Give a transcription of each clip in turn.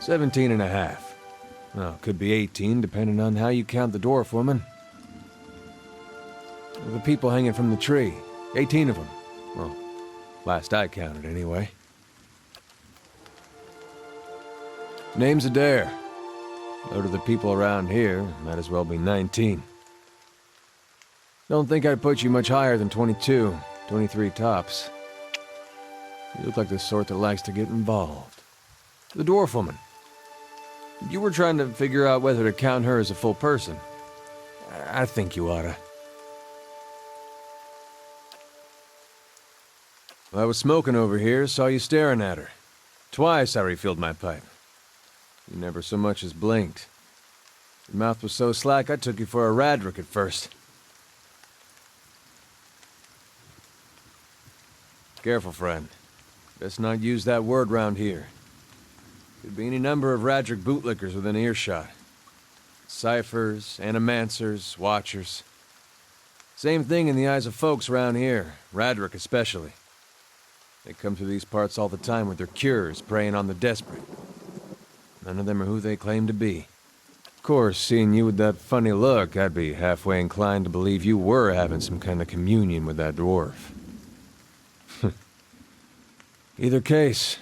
17 and a half. Well, could be 18, depending on how you count the dwarf woman. The people hanging from the tree. 18 of them. Well, last I counted, anyway. Name's Ederem. Though to the people around here, might as well be 19. Don't think I'd put you much higher than 22, 23 tops. You look like the sort that likes to get involved. The dwarf woman. You were trying to figure out whether to count her as a full person. I think you oughta. I was smoking over here, saw you staring at her. Twice I refilled my pipe. You never so much as blinked. Your mouth was so slack I took you for a radrick at first. Careful, friend. Best not use that word round here. Could be any number of radrick bootlickers within earshot. Ciphers, animancers, watchers. Same thing in the eyes of folks around here, radrick especially. They come through these parts all the time with their cures, preying on the desperate. None of them are who they claim to be. Of course, seeing you with that funny look, I'd be halfway inclined to believe you were having some kind of communion with that dwarf. Either case,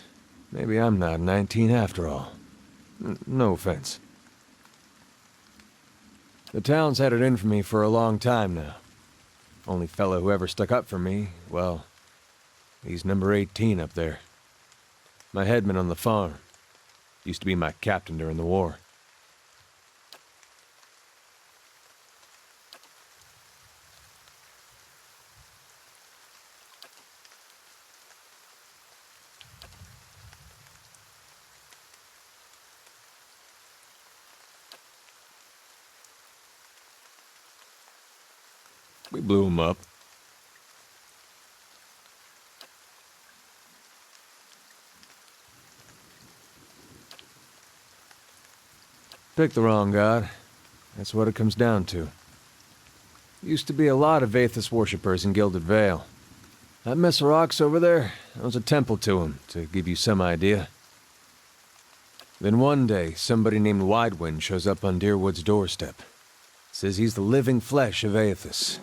maybe I'm not 19 after all. No offense. The town's had it in for me for a long time now. Only fellow who ever stuck up for me, well, he's number 18 up there. My headman on the farm. Used to be my captain during the war. We blew him up. Picked the wrong god. That's what it comes down to. Used to be a lot of Aethys worshippers in Gilded Vale. That mess of rocks over there, that was a temple to him, to give you some idea. Then one day, somebody named Widewind shows up on Deerwood's doorstep. Says he's the living flesh of Aethys.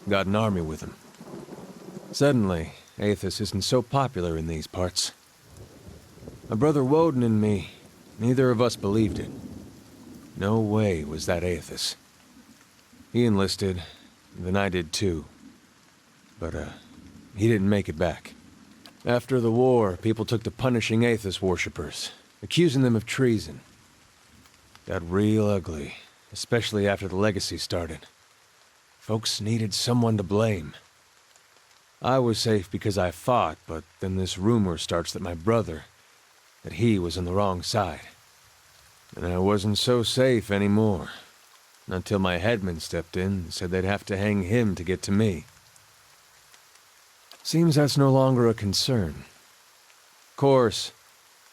Got an army with him. Suddenly, Aethys isn't so popular in these parts. My brother Woden and me, neither of us believed it. No way was that Aethys. He enlisted, then I did too. But, he didn't make it back. After the war, people took to punishing Aethys worshippers, accusing them of treason. Got real ugly, especially after the legacy started. Folks needed someone to blame. I was safe because I fought, but then this rumor starts that my brother, that he was on the wrong side. And I wasn't so safe anymore. Until my headman stepped in and said they'd have to hang him to get to me. Seems that's no longer a concern. Of course,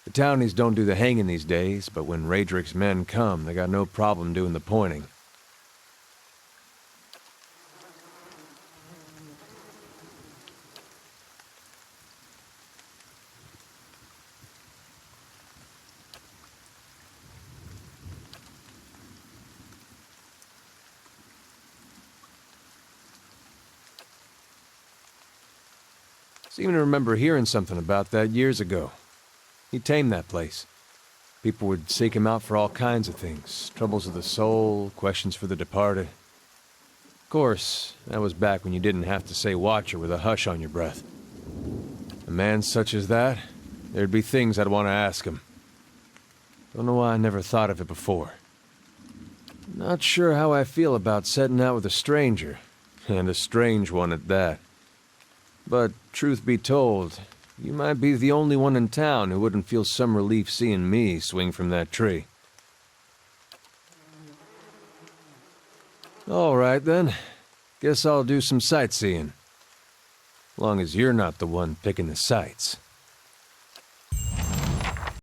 the townies don't do the hanging these days, but when Raedric's men come, they got no problem doing the pointing. Seem to remember hearing something about that years ago. He tamed that place. People would seek him out for all kinds of things. Troubles of the soul, questions for the departed. Of course, that was back when you didn't have to say Watcher with a hush on your breath. A man such as that, there'd be things I'd want to ask him. Don't know why I never thought of it before. Not sure how I feel about setting out with a stranger, and a strange one at that. But, truth be told, you might be the only one in town who wouldn't feel some relief seeing me swing from that tree. All right, then. Guess I'll do some sightseeing. Long as you're not the one picking the sights.